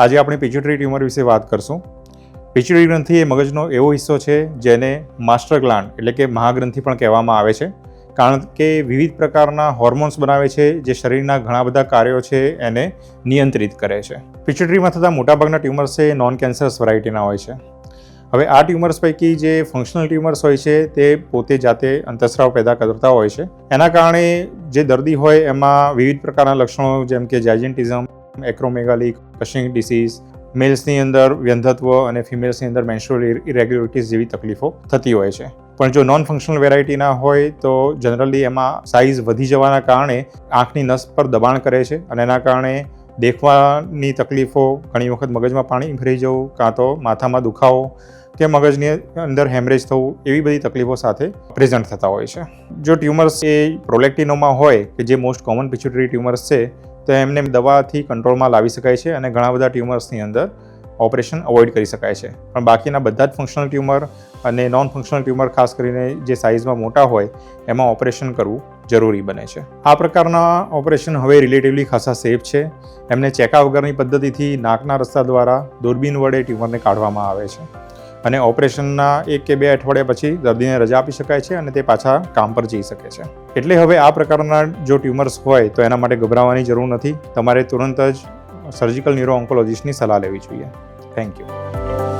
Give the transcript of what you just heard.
આજે આપણે pituitary tumour વિશે વાત કરશું. પિટ્યુટરી ગ્રંથિ એ મગજનો એવો હિસ્સો છે જેને માસ્ટર ગ્લાન્ડ એટલે કે મહાગ્રંથિ પણ કહેવામાં આવે છે, કારણ કે વિવિધ પ્રકારના હોર્મોન્સ બનાવે છે જે શરીરના ઘણા બધા કાર્યો છે એને નિયંત્રિત કરે છે. પિટ્યુટરીમાં થતા મોટાભાગના ટ્યુમર્સ એ નોન કેન્સરસ વેરાયટીના હોય છે. હવે આ ટ્યુમર્સ પૈકી જે ફંક્શનલ ટ્યુમર્સ હોય છે તે પોતે જાતે અંતઃસ્રાવ પેદા કરતા હોય છે. એના કારણે જે દર્દી હોય એમાં વિવિધ પ્રકારના લક્ષણો જેમ કે જાયજન્ટિઝમ, એક્રોમેગાલી, કશિંગ ડિસીઝ, મેલ્સની અંદર વ્યંધત્વ અને ફિમેલ્સની અંદર મેન્સ્ટ્રુઅલ ઇરેગ્યુલરિટીઝ જેવી તકલીફો થતી હોય છે. પણ જો નોન ફંક્શનલ વેરાયટીના હોય તો જનરલી એમાં સાઇઝ વધી જવાના કારણે આંખની નસ પર દબાણ કરે છે અને એના કારણે દેખવાની તકલીફો, ઘણી વખત મગજમાં પાણી ભરાઈ જવું, કાં તો માથામાં દુખાવો કે મગજની અંદર હેમરેજ થવું, એવી બધી તકલીફો સાથે પ્રેઝન્ટ થતા હોય છે. જો ટ્યુમર્સ એ પ્રોલેક્ટિનોમા હોય કે જે મોસ્ટ કોમન પિટ્યુટરી ટ્યુમર્સ છે તો એમને દવાથી કંટ્રોલમાં લાવી શકાય છે અને ઘણા બધા ટ્યુમર્સની અંદર ઓપરેશન અવોઇડ કરી શકાય છે. પણ બાકીના બધા જ ફંક્શનલ ટ્યુમર અને નોન ફંક્શનલ ટ્યુમર, ખાસ કરીને જે સાઇઝમાં મોટા હોય એમાં ઓપરેશન કરવું જરૂરી બને છે. આ પ્રકારના ઓપરેશન હવે રિલેટિવલી ખાસા સેફ છે. એમને ચેકા વગરની પદ્ધતિથી નાકના રસ્તા દ્વારા દૂરબીન વડે ટ્યુમરને કાઢવામાં આવે છે અને ઓપરેશનના 1 કે 2 અઠવાડિયા પછી દર્દીને રજા આપી શકાય છે અને તે પાછા કામ પર જઈ શકે છે. એટલે હવે આ પ્રકારના જો ટ્યુમર્સ હોય તો એના માટે ગભરાવાની જરૂર નથી. તમારે તુરંત જ સર્જિકલ ન્યુરો ઓન્કોલોજિસ્ટની સલાહ લેવી જોઈએ. Thank you.